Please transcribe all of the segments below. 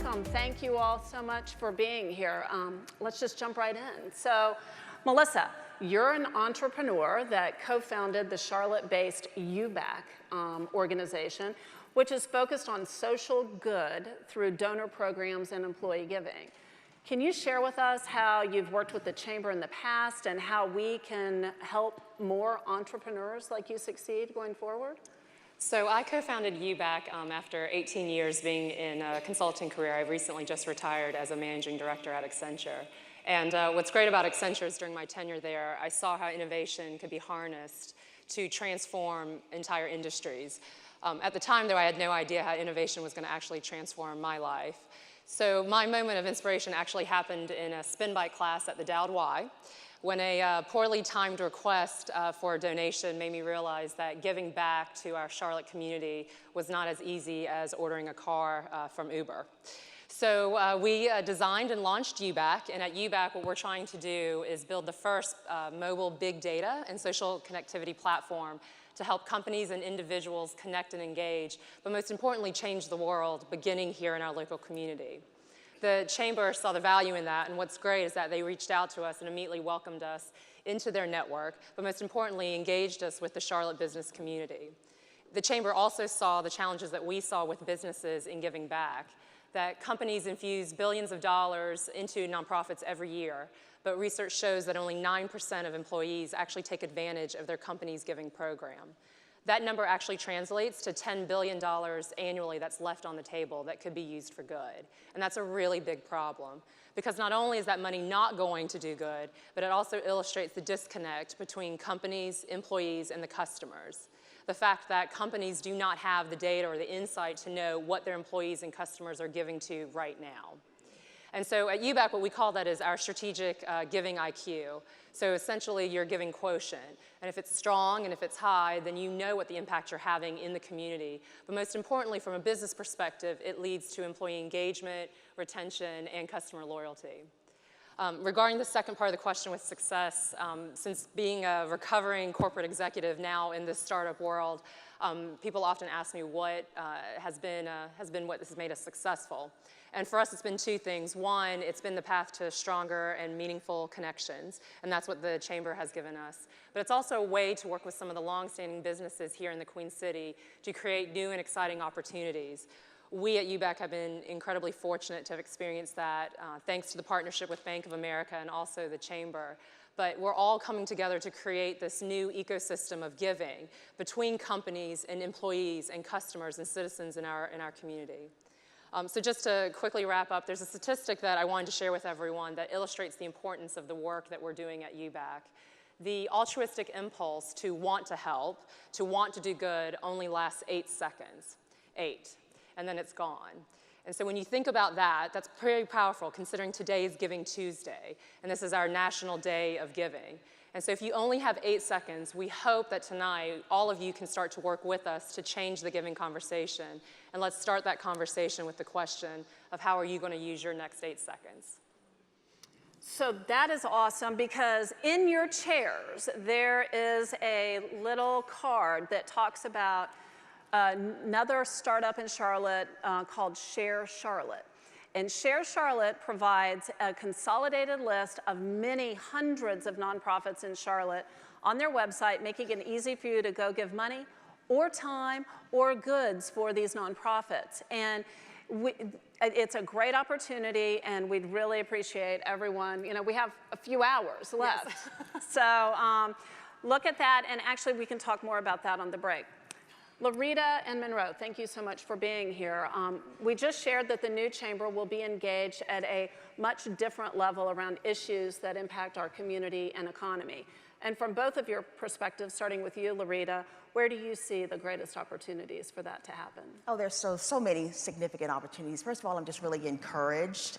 welcome. Thank you all so much for being here. Let's just jump right in. So, Melissa, you're an entrepreneur that co-founded the Charlotte-based UBAC organization, which is focused on social good through donor programs and employee giving. Can you share with us how you've worked with the Chamber in the past and how we can help more entrepreneurs like you succeed going forward? So I co-founded UBAC after 18 years being in a consulting career. I recently just retired as a managing director at Accenture. And what's great about Accenture is during my tenure there, I saw how innovation could be harnessed to transform entire industries. At the time, though, I had no idea how innovation was going to actually transform my life. So my moment of inspiration actually happened in a spin bike class at the Dowd Y, when a poorly timed request for a donation made me realize that giving back to our Charlotte community was not as easy as ordering a car from Uber. So we designed and launched UBAC, and at UBAC what we're trying to do is build the first mobile big data and social connectivity platform to help companies and individuals connect and engage, but most importantly change the world, beginning here in our local community. The Chamber saw the value in that, and what's great is that they reached out to us and immediately welcomed us into their network, but most importantly engaged us with the Charlotte business community. The Chamber also saw the challenges that we saw with businesses in giving back, that companies infuse billions of dollars into nonprofits every year, but research shows that only 9% of employees actually take advantage of their company's giving program. That number actually translates to $10 billion annually that's left on the table that could be used for good. And that's a really big problem, because not only is that money not going to do good, but it also illustrates the disconnect between companies, employees, and the customers. The fact that companies do not have the data or the insight to know what their employees and customers are giving to right now. And so at UBAC, what we call that is our strategic giving IQ. So essentially, your giving quotient. And if it's strong and if it's high, then you know what the impact you're having in the community. But most importantly, from a business perspective, it leads to employee engagement, retention, and customer loyalty. Regarding the second part of the question with success, since being a recovering corporate executive now in this startup world, people often ask me what has been what has made us successful. And for us, it's been two things. One, it's been the path to stronger and meaningful connections, and that's what the Chamber has given us. But it's also a way to work with some of the long-standing businesses here in the Queen City to create new and exciting opportunities. We at UBAC have been incredibly fortunate to have experienced that thanks to the partnership with Bank of America and also the Chamber. But we're all coming together to create this new ecosystem of giving between companies and employees and customers and citizens in our community. So just to quickly wrap up, there's a statistic that I wanted to share with everyone that illustrates the importance of the work that we're doing at UBAC. The altruistic impulse to want to help, to want to do good, only lasts 8 seconds. 8. And then it's gone. And so when you think about that, that's pretty powerful considering today is Giving Tuesday, and this is our National Day of Giving. And so if you only have 8 seconds, we hope that tonight all of you can start to work with us to change the giving conversation. And let's start that conversation with the question of how are you going to use your next 8 seconds? So that is awesome, because in your chairs there is a little card that talks about another startup in Charlotte called Share Charlotte. And Share Charlotte provides a consolidated list of many hundreds of nonprofits in Charlotte on their website, making it easy for you to go give money or time or goods for these nonprofits. And it's a great opportunity, and we'd really appreciate everyone. You know, we have a few hours left. Yes. So look at that, and actually we can talk more about that on the break. Larita and Monroe, thank you so much for being here. We just shared that the new Chamber will be engaged at a much different level around issues that impact our community and economy. And from both of your perspectives, starting with you, Larita, where do you see the greatest opportunities for that to happen? Oh, there's so many significant opportunities. First of all, I'm just really encouraged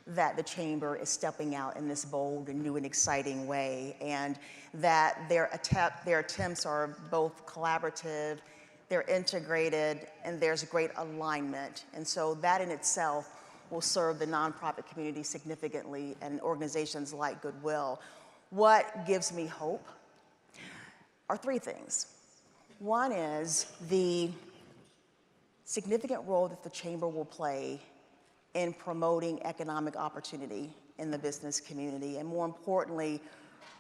that the Chamber is stepping out in this bold and new and exciting way, and that their attempts are both collaborative, they're integrated, and there's great alignment. And so that in itself will serve the nonprofit community significantly and organizations like Goodwill. What gives me hope are 3 things. One is the significant role that the Chamber will play in promoting economic opportunity in the business community, and more importantly,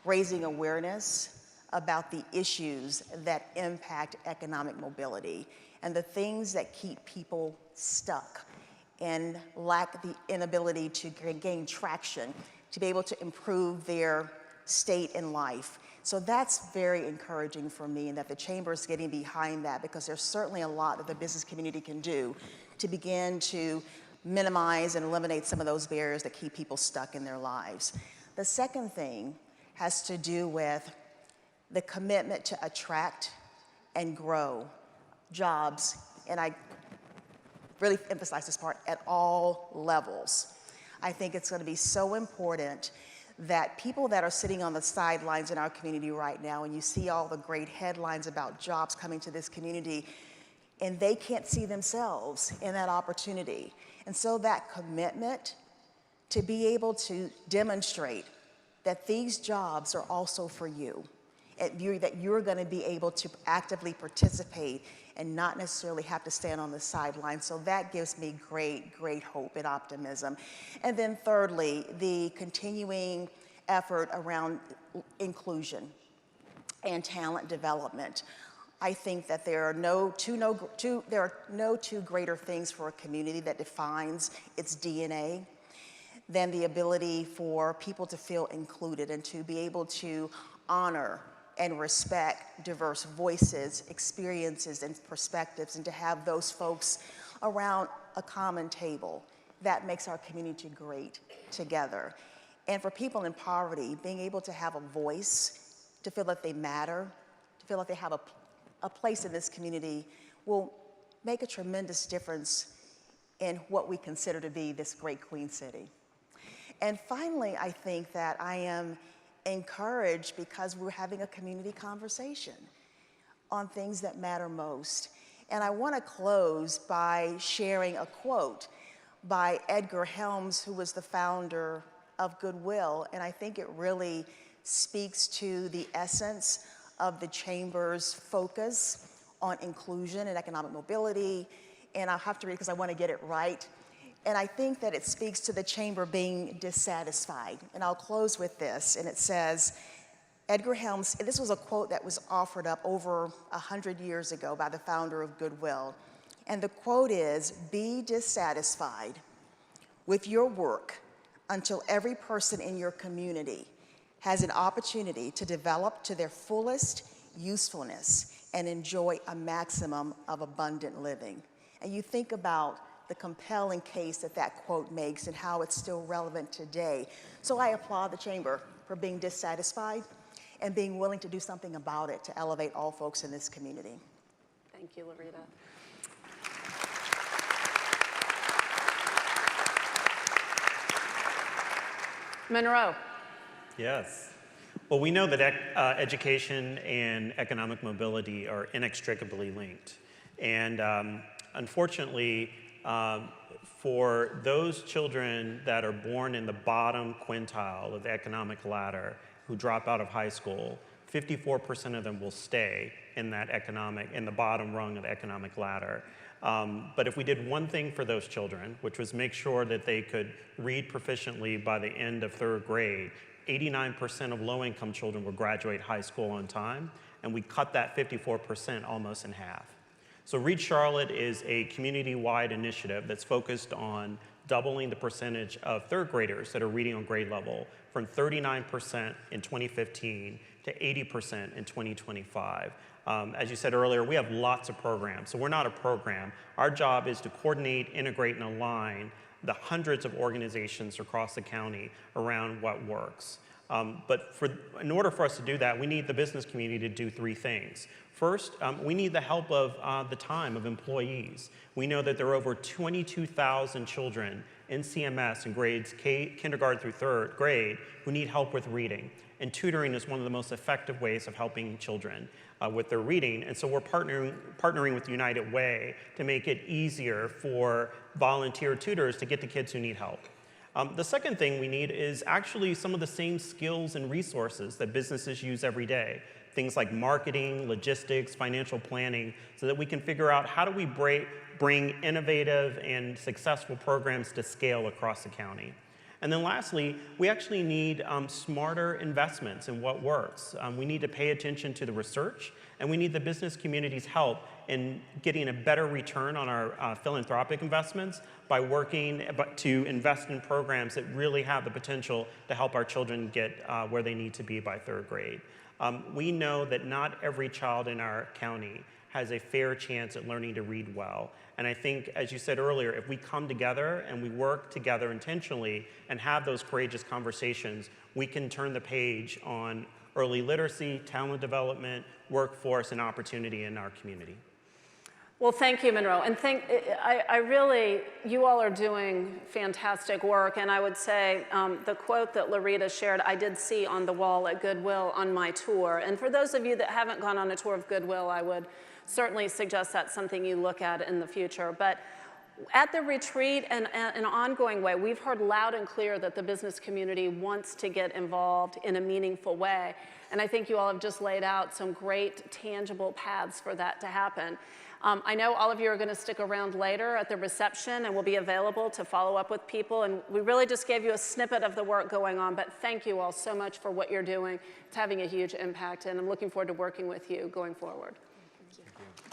raising awareness about the issues that impact economic mobility and the things that keep people stuck and lack the inability to gain traction, to be able to improve their state in life. So that's very encouraging for me, and that the Chamber is getting behind that, because there's certainly a lot that the business community can do to begin to minimize and eliminate some of those barriers that keep people stuck in their lives. The second thing has to do with the commitment to attract and grow jobs, and I really emphasize this part, at all levels. I think it's going to be so important that people that are sitting on the sidelines in our community right now, and you see all the great headlines about jobs coming to this community, and they can't see themselves in that opportunity. And so that commitment to be able to demonstrate that these jobs are also for you, and that you're going to be able to actively participate and not necessarily have to stand on the sidelines. So that gives me great, great hope and optimism. And then thirdly, the continuing effort around inclusion and talent development. I think that there are no two greater things for a community that defines its DNA than the ability for people to feel included and to be able to honor and respect diverse voices, experiences, and perspectives, and to have those folks around a common table. That makes our community great together. And for people in poverty, being able to have a voice, to feel that they matter, to feel like they have a place in this community, will make a tremendous difference in what we consider to be this great Queen City. And finally, I think that I am encouraged because we're having a community conversation on things that matter most. And I want to close by sharing a quote by Edgar Helms, who was the founder of Goodwill, and I think it really speaks to the essence of the Chamber's focus on inclusion and economic mobility. And I'll have to read because I want to get it right. And I think that it speaks to the Chamber being dissatisfied. And I'll close with this, and it says, Edgar Helms, this was a quote that was offered up over 100 years ago by the founder of Goodwill. And the quote is, "Be dissatisfied with your work until every person in your community has an opportunity to develop to their fullest usefulness and enjoy a maximum of abundant living." And you think about the compelling case that that quote makes and how it's still relevant today. So I applaud the Chamber for being dissatisfied and being willing to do something about it to elevate all folks in this community. Thank you, Larita. Monroe. Yes. Well, we know that education and economic mobility are inextricably linked. And unfortunately, for those children that are born in the bottom quintile of the economic ladder who drop out of high school, 54% of them will stay in the bottom rung of the economic ladder. But if we did one thing for those children, which was make sure that they could read proficiently by the end of 3rd grade, 89% of low-income children would graduate high school on time, and we cut that 54% almost in half. So Read Charlotte is a community-wide initiative that's focused on doubling the percentage of 3rd graders that are reading on grade level from 39% in 2015 to 80% in 2025. As you said earlier, we have lots of programs. So we're not a program. Our job is to coordinate, integrate, and align the hundreds of organizations across the county around what works. But in order for us to do that, we need the business community to do 3 things. First, we need the help of the time of employees. We know that there are over 22,000 children in CMS in grades kindergarten through 3rd grade who need help with reading. And tutoring is one of the most effective ways of helping children with their reading. And so we're partnering with United Way to make it easier for volunteer tutors to get to kids who need help. The second thing we need is actually some of the same skills and resources that businesses use every day. things like marketing, logistics, financial planning, so that we can figure out how do we bring innovative and successful programs to scale across the county. And then lastly, we actually need smarter investments in what works. We need to pay attention to the research, and we need the business community's help in getting a better return on our philanthropic investments by working to invest in programs that really have the potential to help our children get where they need to be by 3rd grade. We know that not every child in our county has a fair chance at learning to read well. And I think, as you said earlier, if we come together and we work together intentionally and have those courageous conversations, we can turn the page on early literacy, talent development, workforce, and opportunity in our community. Well, thank you, Monroe. And I really, you all are doing fantastic work. And I would say the quote that Larita shared, I did see on the wall at Goodwill on my tour. And for those of you that haven't gone on a tour of Goodwill, I would certainly suggest that's something you look at in the future. But at the retreat and in an ongoing way, we've heard loud and clear that the business community wants to get involved in a meaningful way. And I think you all have just laid out some great tangible paths for that to happen. I know all of you are going to stick around later at the reception and will be available to follow up with people. And we really just gave you a snippet of the work going on, but thank you all so much for what you're doing. It's having a huge impact, and I'm looking forward to working with you going forward. Thank you.